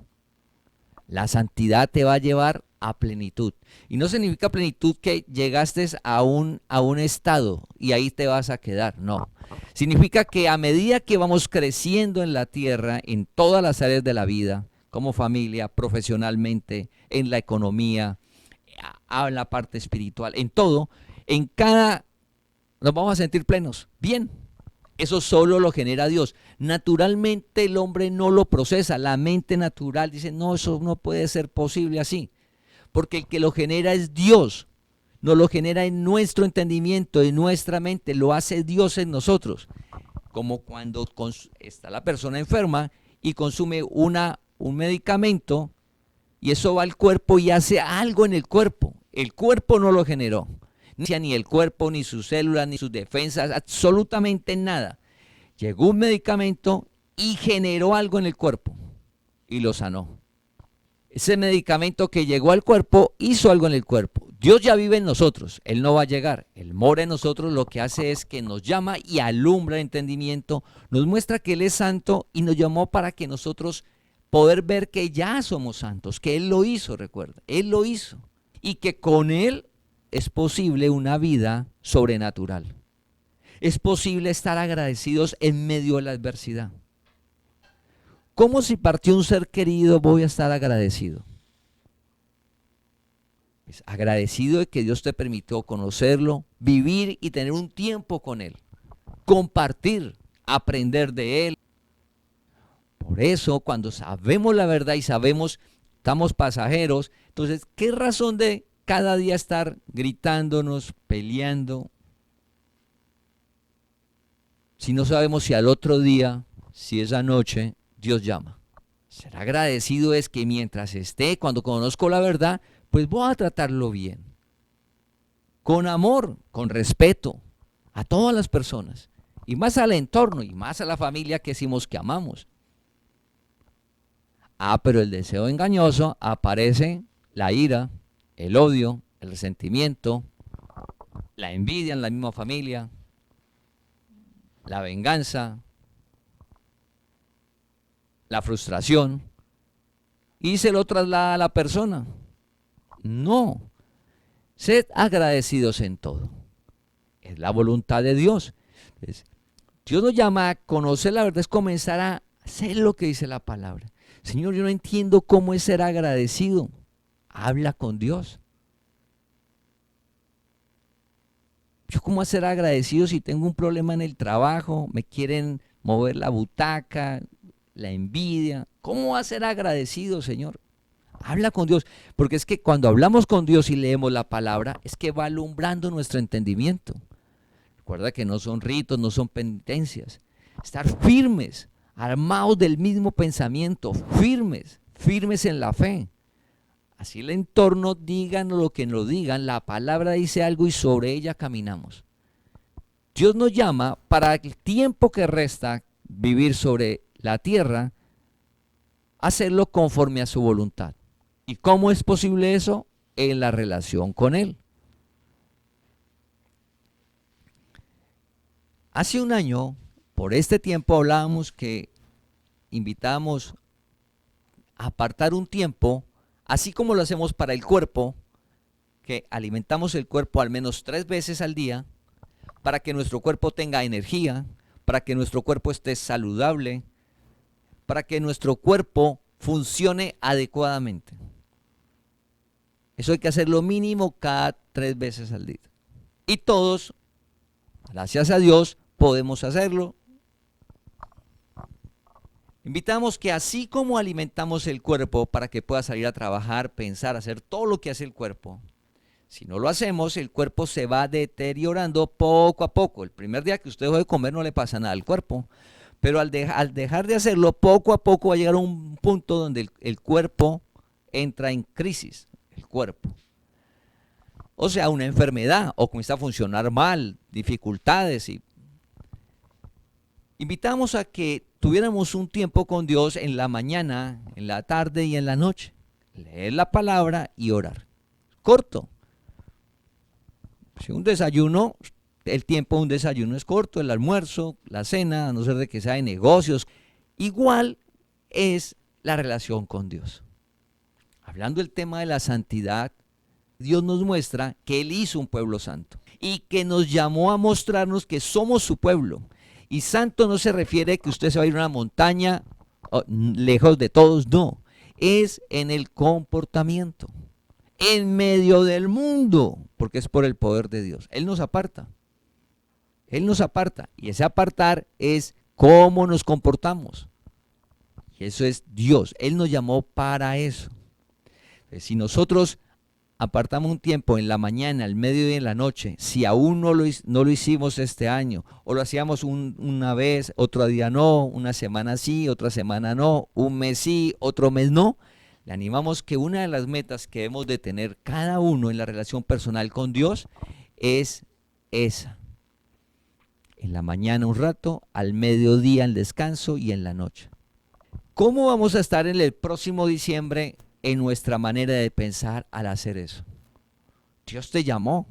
La santidad te va a llevar a plenitud. Y no significa plenitud que llegaste a un estado y ahí te vas a quedar. No. Significa que a medida que vamos creciendo en la tierra, en todas las áreas de la vida, como familia, profesionalmente, en la economía, en la parte espiritual, en todo, en cada, nos vamos a sentir plenos, bien. Eso solo lo genera Dios. Naturalmente el hombre no lo procesa. La mente natural dice, no, eso no puede ser posible así. Porque el que lo genera es Dios. Nos lo genera en nuestro entendimiento, en nuestra mente. Lo hace Dios en nosotros. Como cuando está la persona enferma y consume un medicamento y eso va al cuerpo y hace algo en el cuerpo. El cuerpo no lo generó. Ni el cuerpo, ni sus células, ni sus defensas, absolutamente nada. Llegó un medicamento y generó algo en el cuerpo y lo sanó. Ese medicamento que llegó al cuerpo hizo algo en el cuerpo. Dios ya vive en nosotros, Él no va a llegar. Él mora en nosotros, lo que hace es que nos llama y alumbra el entendimiento, nos muestra que Él es santo y nos llamó para que nosotros poder ver que ya somos santos, que Él lo hizo, recuerda, Él lo hizo. Y que con Él es posible una vida sobrenatural. Es posible estar agradecidos en medio de la adversidad. ¿Cómo si partió un ser querido voy a estar agradecido? Pues agradecido de que Dios te permitió conocerlo, vivir y tener un tiempo con Él. Compartir, aprender de Él. Por eso, cuando sabemos la verdad y sabemos estamos pasajeros, entonces, ¿qué razón de cada día estar gritándonos, peleando? Si no sabemos si al otro día, si esa noche, Dios llama. Ser agradecido es que mientras esté, cuando conozco la verdad, pues voy a tratarlo bien. Con amor, con respeto a todas las personas. Y más al entorno y más a la familia que decimos que amamos. Pero el deseo engañoso aparece la ira, el odio, el resentimiento, la envidia en la misma familia, la venganza, la frustración, y se lo traslada a la persona. No, sed agradecidos en todo. Es la voluntad de Dios. Entonces, Dios nos llama a conocer la verdad, es comenzar a hacer lo que dice la palabra. Señor, yo no entiendo cómo es ser agradecido. Habla con Dios. Yo cómo ser agradecido si tengo un problema en el trabajo, me quieren mover la butaca, la envidia. ¿Cómo va a ser agradecido, Señor? Habla con Dios, porque es que cuando hablamos con Dios y leemos la palabra, es que va alumbrando nuestro entendimiento. Recuerda que no son ritos, no son penitencias. Estar firmes, armados del mismo pensamiento, firmes en la fe. Así el entorno, digan lo que nos digan, la palabra dice algo y sobre ella caminamos. Dios nos llama para el tiempo que resta vivir sobre la tierra, hacerlo conforme a su voluntad. ¿Y cómo es posible eso? En la relación con Él. Hace un año, por este tiempo hablábamos que invitamos a apartar un tiempo, así como lo hacemos para el cuerpo, que alimentamos el cuerpo al menos 3 veces al día, para que nuestro cuerpo tenga energía, para que nuestro cuerpo esté saludable, para que nuestro cuerpo funcione adecuadamente. Eso hay que hacerlo mínimo cada 3 veces al día. Y todos, gracias a Dios, podemos hacerlo. Invitamos que así como alimentamos el cuerpo para que pueda salir a trabajar, pensar, hacer todo lo que hace el cuerpo, si no lo hacemos, el cuerpo se va deteriorando poco a poco. El primer día que usted dejó de comer no le pasa nada al cuerpo, pero al dejar de hacerlo, poco a poco va a llegar a un punto donde el cuerpo entra en crisis, el cuerpo. O sea, una enfermedad, o comienza a funcionar mal, dificultades. Invitamos a que tuviéramos un tiempo con Dios en la mañana, en la tarde y en la noche. Leer la palabra y orar. Corto. Si un desayuno, el tiempo de un desayuno es corto, el almuerzo, la cena, a no ser de que sea de negocios. Igual es la relación con Dios. Hablando del tema de la santidad, Dios nos muestra que Él hizo un pueblo santo y que nos llamó a mostrarnos que somos su pueblo. Y santo no se refiere a que usted se va a ir a una montaña lejos de todos, no. Es en el comportamiento, en medio del mundo, porque es por el poder de Dios. Él nos aparta. Él nos aparta. Y ese apartar es cómo nos comportamos. Y eso es Dios. Él nos llamó para eso. Entonces, si nosotros apartamos un tiempo en la mañana, al mediodía y en la noche, si aún no lo hicimos este año, o lo hacíamos una vez, otro día no, una semana sí, otra semana no, un mes sí, otro mes no, le animamos que una de las metas que debemos de tener cada uno en la relación personal con Dios es esa. En la mañana un rato, al mediodía el descanso y en la noche. ¿Cómo vamos a estar en el próximo diciembre en nuestra manera de pensar al hacer eso? Dios te llamó.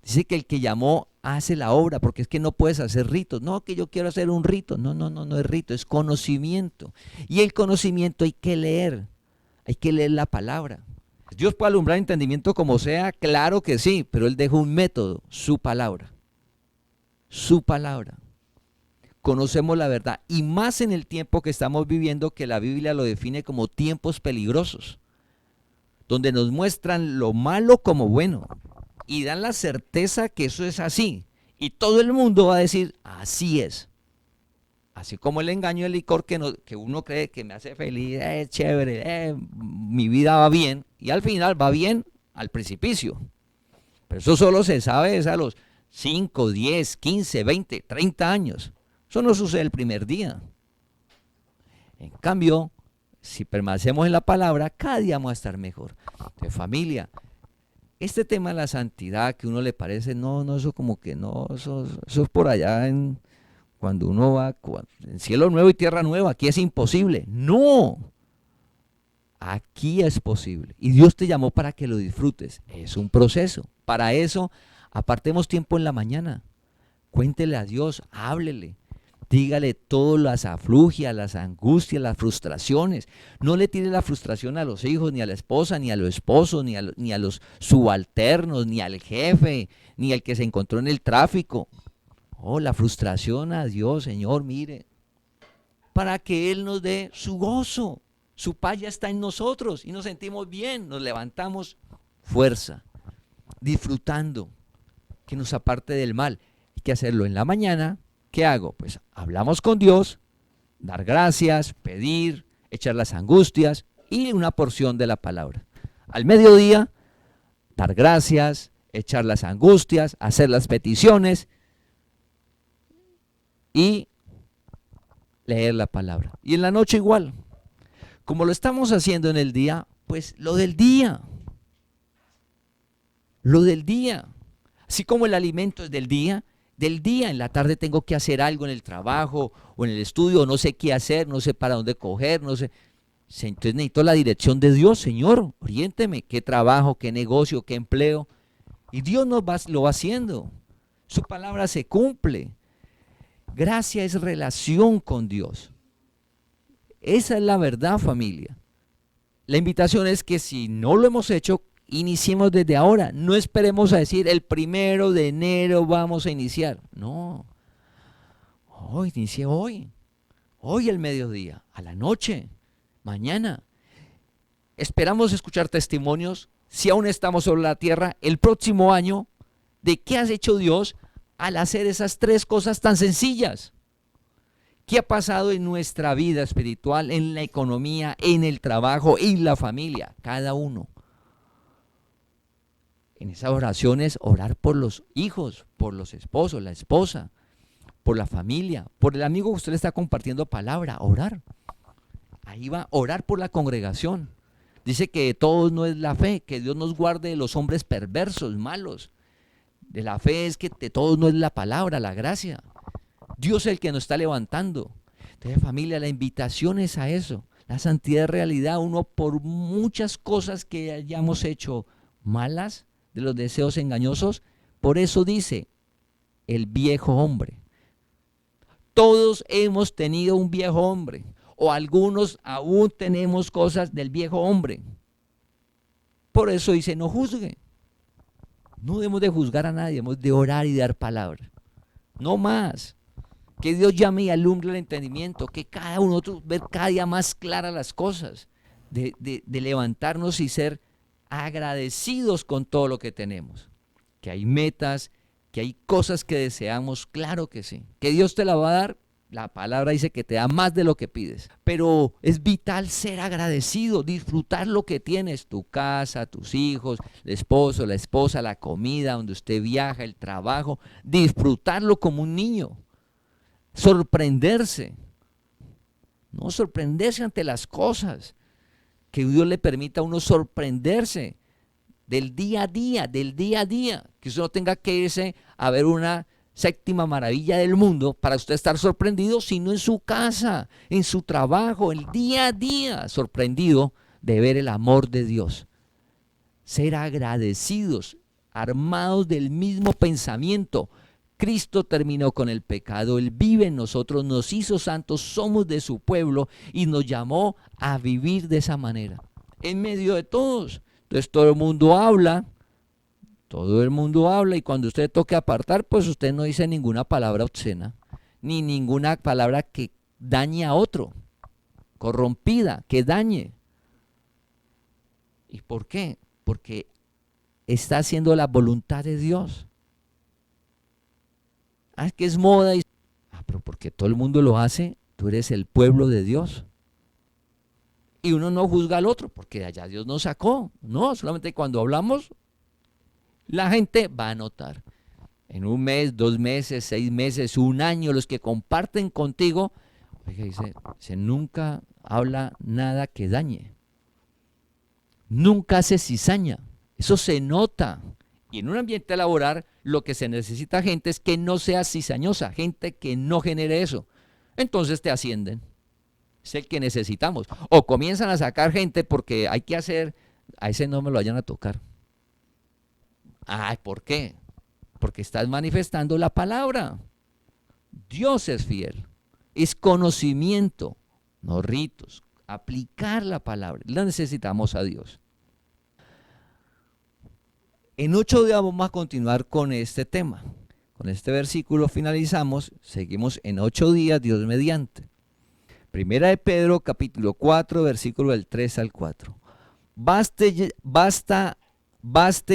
Dice que el que llamó hace la obra, porque es que no puedes hacer ritos. No, que yo quiero hacer un rito. No es rito, es conocimiento. Y el conocimiento hay que leer la palabra. Dios puede alumbrar entendimiento como sea, claro que sí, pero Él dejó un método, su palabra. su palabra. Conocemos la verdad, y más en el tiempo que estamos viviendo, que la Biblia lo define como tiempos peligrosos, donde nos muestran lo malo como bueno y dan la certeza que eso es así, y todo el mundo va a decir, así es. Así como el engaño del licor que uno cree que me hace feliz, chévere, mi vida va bien, y al final va bien al precipicio. Pero eso solo se sabe es a los 5, 10, 15, 20, 30 años. Eso no sucede el primer día. En cambio, si permanecemos en la palabra, cada día vamos a estar mejor. De familia, este tema de la santidad que a uno le parece, no, eso como que no, eso es por allá cuando uno va en cielo nuevo y tierra nueva, aquí es imposible. No, aquí es posible. Y Dios te llamó para que lo disfrutes. Es un proceso. Para eso, apartemos tiempo en la mañana. Cuéntele a Dios, háblele. Dígale todas las aflugias, las angustias, las frustraciones. No le tire la frustración a los hijos, ni a la esposa, ni a los esposos, ni a los subalternos, ni al jefe, ni al que se encontró en el tráfico. Oh, la frustración a Dios, Señor, mire, para que Él nos dé su gozo. Su paz ya está en nosotros y nos sentimos bien, nos levantamos fuerza, disfrutando, que nos aparte del mal. Hay que hacerlo en la mañana. ¿Qué hago? Pues hablamos con Dios, dar gracias, pedir, echar las angustias y una porción de la palabra. Al mediodía, dar gracias, echar las angustias, hacer las peticiones y leer la palabra. Y en la noche igual. Como lo estamos haciendo en el día, pues lo del día. Lo del día. Así como el alimento es del día, en la tarde tengo que hacer algo en el trabajo o en el estudio, no sé qué hacer, no sé para dónde coger, no sé. Entonces necesito la dirección de Dios, Señor, oriénteme, qué trabajo, qué negocio, qué empleo. Y Dios lo va haciendo. Su palabra se cumple. Gracia es relación con Dios. Esa es la verdad, familia. La invitación es que si no lo hemos hecho, iniciemos desde ahora. No esperemos a decir el 1 de enero vamos a iniciar. No. Hoy, inicie hoy. Hoy al mediodía, a la noche, mañana. Esperamos escuchar testimonios, si aún estamos sobre la tierra, el próximo año, de qué has hecho Dios al hacer esas 3 cosas tan sencillas. ¿Qué ha pasado en nuestra vida espiritual, en la economía, en el trabajo, en la familia? Cada uno. En esas oraciones, orar por los hijos, por los esposos, la esposa, por la familia, por el amigo que usted le está compartiendo palabra, orar. Ahí va, orar por la congregación. Dice que de todos no es la fe, que Dios nos guarde de los hombres perversos, malos. De la fe es que de todos no es la palabra, la gracia. Dios es el que nos está levantando. Entonces, familia, la invitación es a eso. La santidad es realidad. Uno, por muchas cosas que hayamos hecho malas, de los deseos engañosos, por eso dice el viejo hombre. Todos hemos tenido un viejo hombre, o algunos aún tenemos cosas del viejo hombre. Por eso dice, no juzgue. No debemos de juzgar a nadie, debemos de orar y dar palabra. No más. Que Dios llame y alumbre el entendimiento, que cada uno de nosotros ver cada día más claras las cosas, de levantarnos y ser agradecidos con todo lo que tenemos. Que hay metas, que hay cosas que deseamos, claro que sí. Que Dios te la va a dar, la palabra dice que te da más de lo que pides. Pero es vital ser agradecido, disfrutar lo que tienes, tu casa, tus hijos, el esposo, la esposa, la comida, donde usted viaja, el trabajo, disfrutarlo como un niño. Sorprenderse, no sorprenderse ante las cosas, que Dios le permita a uno sorprenderse del día a día, que usted no tenga que irse a ver una 7ª maravilla del mundo para usted estar sorprendido, sino en su casa, en su trabajo, el día a día, sorprendido de ver el amor de Dios. Ser agradecidos, armados del mismo pensamiento. Cristo terminó con el pecado, Él vive en nosotros, nos hizo santos, somos de su pueblo y nos llamó a vivir de esa manera, en medio de todos. Entonces todo el mundo habla Todo el mundo habla y cuando usted toque apartar, pues usted no dice ninguna palabra obscena, ni ninguna palabra que dañe a otro, corrompida, que dañe. ¿Y por qué? Porque está haciendo la voluntad de Dios. Es que es moda. Pero porque todo el mundo lo hace, tú eres el pueblo de Dios. Y uno no juzga al otro, porque de allá Dios nos sacó. No, solamente cuando hablamos, la gente va a notar. En un mes, 2 meses, 6 meses, 1 año, los que comparten contigo, oiga, dice, nunca habla nada que dañe. Nunca hace cizaña. Eso se nota. Y en un ambiente laboral, lo que se necesita gente es que no sea cizañosa, gente que no genere eso. Entonces te ascienden. Es el que necesitamos. O comienzan a sacar gente porque hay que hacer, a ese no me lo vayan a tocar. Ay, ¿por qué? Porque estás manifestando la palabra. Dios es fiel. Es conocimiento, no ritos. Aplicar la palabra. La necesitamos a Dios. En 8 días vamos a continuar con este tema. Con este versículo finalizamos. Seguimos en 8 días, Dios mediante. Primera de Pedro, capítulo 4, versículo del 3 al 4. Baste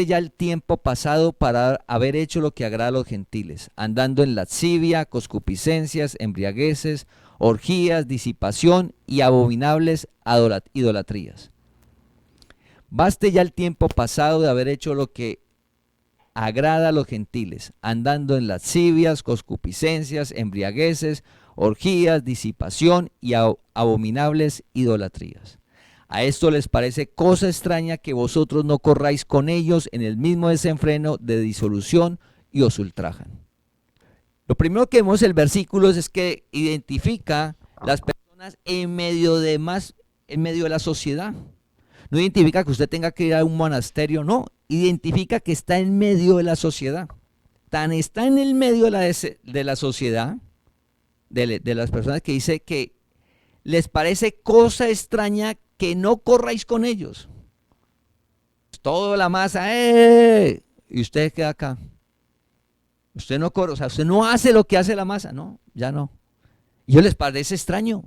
ya el tiempo pasado para haber hecho lo que agrada a los gentiles, andando en lascivia, concupiscencias, embriagueces, orgías, disipación y abominables idolatrías. Baste ya el tiempo pasado de haber hecho lo que agrada a los gentiles, andando en lascivias, concupiscencias, embriagueces, orgías, disipación y abominables idolatrías. A esto les parece cosa extraña que vosotros no corráis con ellos en el mismo desenfreno de disolución y os ultrajan. Lo primero que vemos en el versículo es que identifica las personas en medio de la sociedad. No identifica que usted tenga que ir a un monasterio, no. Identifica que está en medio de la sociedad. Tan está en el medio de la sociedad, de las personas, que dice que les parece cosa extraña que no corráis con ellos. Toda la masa, y usted queda acá. Usted no corre, o sea, usted no hace lo que hace la masa, no, ya no. Y a ellos les parece extraño.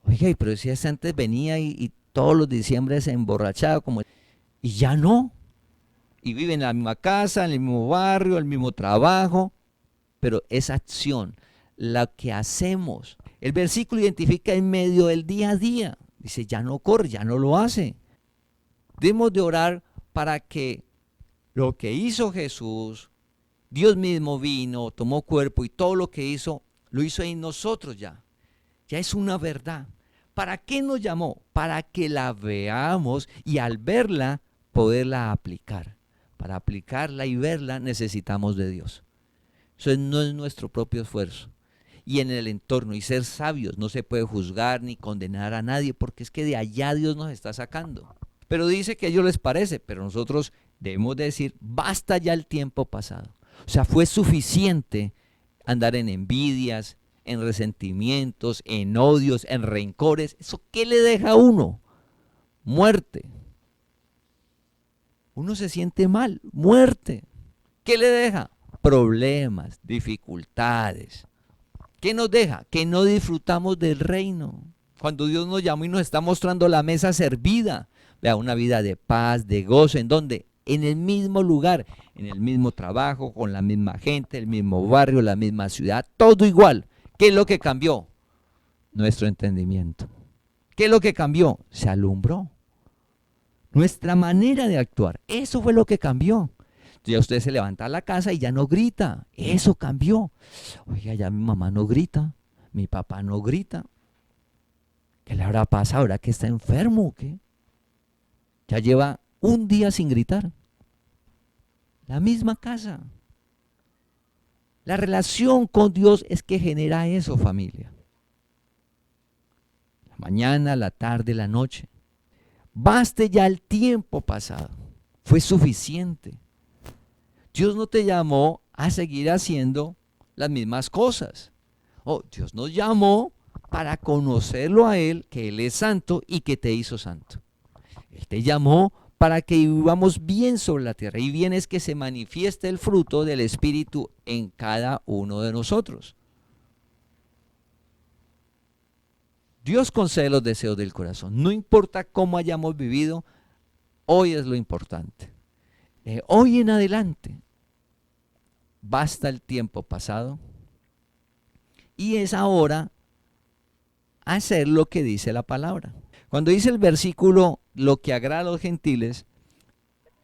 Oiga, pero si antes venía y todos los diciembres se emborrachaba, y ya no. Y viven en la misma casa, en el mismo barrio, el mismo trabajo, pero esa acción, la que hacemos. El versículo identifica en medio del día a día. Dice, ya no corre, ya no lo hace. Debemos de orar para que lo que hizo Jesús, Dios mismo vino, tomó cuerpo y todo lo que hizo, lo hizo en nosotros ya. Ya es una verdad. ¿Para qué nos llamó? Para que la veamos y al verla, poderla aplicar. Para aplicarla y verla necesitamos de Dios. Eso no es nuestro propio esfuerzo. Y en el entorno, y ser sabios, no se puede juzgar ni condenar a nadie, porque es que de allá Dios nos está sacando. Pero dice que a ellos les parece, pero nosotros debemos de decir, basta ya el tiempo pasado. O sea, fue suficiente andar en envidias, en resentimientos, en odios, en rencores. ¿Eso qué le deja a uno? Muerte. Uno se siente mal, muerte. ¿Qué le deja? Problemas, dificultades. ¿Qué nos deja? Que no disfrutamos del reino. Cuando Dios nos llamó y nos está mostrando la mesa servida, vea, una vida de paz, de gozo, ¿en dónde? En el mismo lugar, en el mismo trabajo, con la misma gente, el mismo barrio, la misma ciudad, todo igual. ¿Qué es lo que cambió? Nuestro entendimiento. ¿Qué es lo que cambió? Se alumbró. Nuestra manera de actuar, eso fue lo que cambió. Ya usted se levanta a la casa y ya no grita. Eso cambió. Oiga, ya mi mamá no grita, mi papá no grita. ¿Qué le habrá pasado ahora que está enfermo o qué? Ya lleva un día sin gritar. La misma casa. La relación con Dios es que genera eso, familia. La mañana, la tarde, la noche. Baste ya el tiempo pasado. Fue suficiente. Dios no te llamó a seguir haciendo las mismas cosas. Dios nos llamó para conocerlo a Él, que Él es santo y que te hizo santo. Él te llamó para que vivamos bien sobre la tierra. Y bien es que se manifieste el fruto del Espíritu en cada uno de nosotros. Dios concede los deseos del corazón. No importa cómo hayamos vivido, hoy es lo importante. Hoy en adelante, basta el tiempo pasado y es ahora hacer lo que dice la palabra. Cuando dice el versículo, lo que agrada a los gentiles,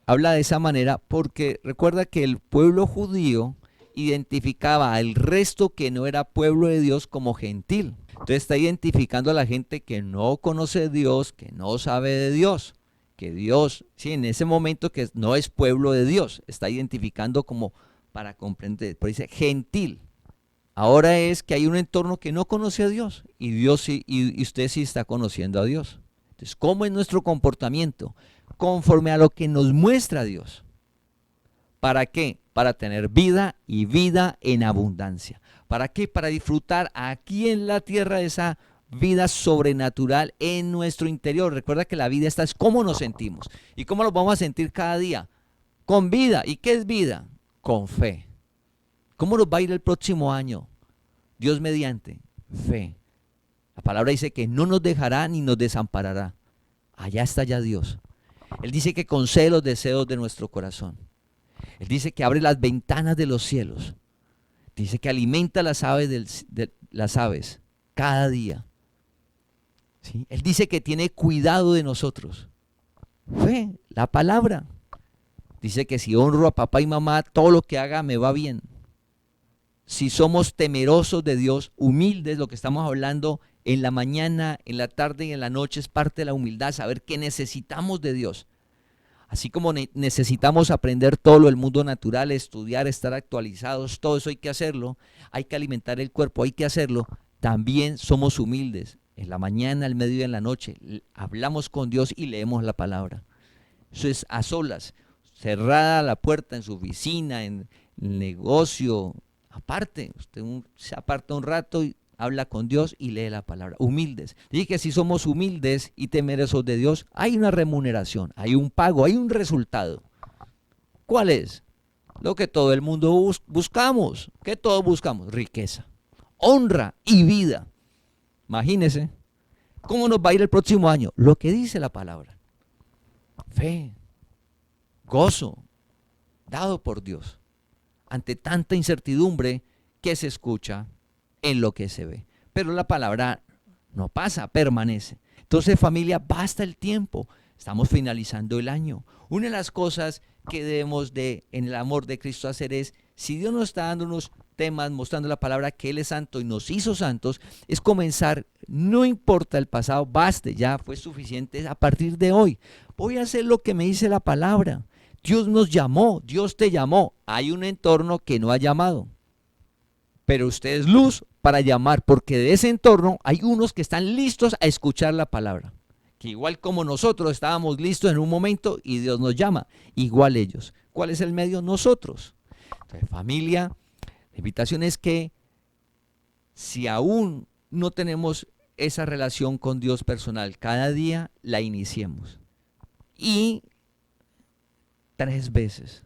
habla de esa manera porque recuerda que el pueblo judío identificaba al resto que no era pueblo de Dios como gentil. Entonces está identificando a la gente que no conoce a Dios, que no sabe de Dios, que Dios, sí, en ese momento que no es pueblo de Dios, está identificando como para comprender, por dice gentil. Ahora es que hay un entorno que no conoce a Dios y Dios sí, y usted sí está conociendo a Dios. Entonces, ¿cómo es nuestro comportamiento? Conforme a lo que nos muestra Dios. ¿Para qué? Para tener vida y vida en abundancia. ¿Para qué? Para disfrutar aquí en la tierra de esa vida sobrenatural en nuestro interior. Recuerda que la vida es cómo nos sentimos. ¿Y cómo nos vamos a sentir cada día? Con vida. ¿Y qué es vida? Con fe. ¿Cómo nos va a ir el próximo año? Dios mediante, fe. La palabra dice que no nos dejará ni nos desamparará. Allá está ya Dios. Él dice que concede los deseos de nuestro corazón. Él dice que abre las ventanas de los cielos. Dice que alimenta las aves cada día. ¿Sí? Él dice que tiene cuidado de nosotros. Fe, la palabra. Dice que si honro a papá y mamá, todo lo que haga me va bien. Si somos temerosos de Dios, humildes, lo que estamos hablando en la mañana, en la tarde y en la noche es parte de la humildad, saber que necesitamos de Dios. Así como necesitamos aprender todo lo del mundo natural, estudiar, estar actualizados, todo eso hay que hacerlo, hay que alimentar el cuerpo, hay que hacerlo, también somos humildes. En la mañana, al mediodía y en la noche, hablamos con Dios y leemos la palabra. Eso es a solas, cerrada la puerta en su oficina, en el negocio. Aparte, usted se aparta un rato y habla con Dios y lee la palabra. Humildes. Dije que si somos humildes y temerosos de Dios, hay una remuneración, hay un pago, hay un resultado. ¿Cuál es? Lo que todo el mundo buscamos. ¿Qué todos buscamos? Riqueza, honra y vida. Imagínese, ¿cómo nos va a ir el próximo año? Lo que dice la palabra. Fe, gozo, dado por Dios. Ante tanta incertidumbre que se escucha en lo que se ve. Pero la palabra no pasa, permanece. Entonces, familia, basta el tiempo. Estamos finalizando el año. Una de las cosas que debemos en el amor de Cristo hacer es, si Dios nos está dando unos temas, mostrando la palabra que Él es santo y nos hizo santos, es comenzar, no importa el pasado, baste, ya fue suficiente a partir de hoy. Voy a hacer lo que me dice la palabra. Dios nos llamó, Dios te llamó. Hay un entorno que no ha llamado, pero usted es luz para llamar, porque de ese entorno hay unos que están listos a escuchar la palabra, que igual como nosotros estábamos listos en un momento y Dios nos llama, igual ellos. ¿Cuál es el medio? Nosotros. Entonces, familia, la invitación es que si aún no tenemos esa relación con Dios personal, cada día la iniciemos. Y 3 veces.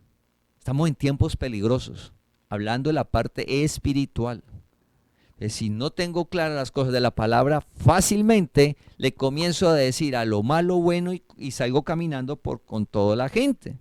Estamos en tiempos peligrosos, hablando de la parte espiritual. Si no tengo claras las cosas de la palabra, fácilmente le comienzo a decir a lo malo bueno y salgo caminando con toda la gente.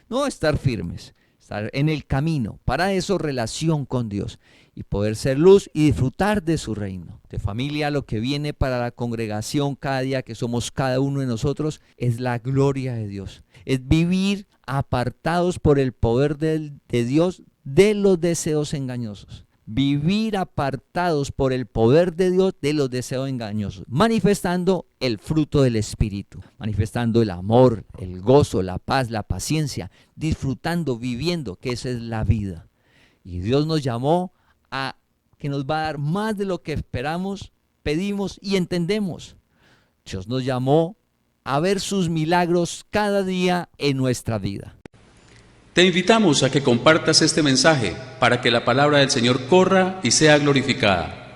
No, estar firmes, estar en el camino. Para eso, relación con Dios y poder ser luz y disfrutar de su reino. De familia, lo que viene para la congregación cada día que somos cada uno de nosotros es la gloria de Dios. Es vivir apartados por el poder de Dios de los deseos engañosos. Vivir apartados por el poder de Dios de los deseos engañosos, manifestando el fruto del Espíritu, manifestando el amor, el gozo, la paz, la paciencia, disfrutando, viviendo, que esa es la vida. Y Dios nos llamó a que nos va a dar más de lo que esperamos, pedimos y entendemos. Dios nos llamó a ver sus milagros cada día en nuestra vida. Te invitamos a que compartas este mensaje para que la palabra del Señor corra y sea glorificada.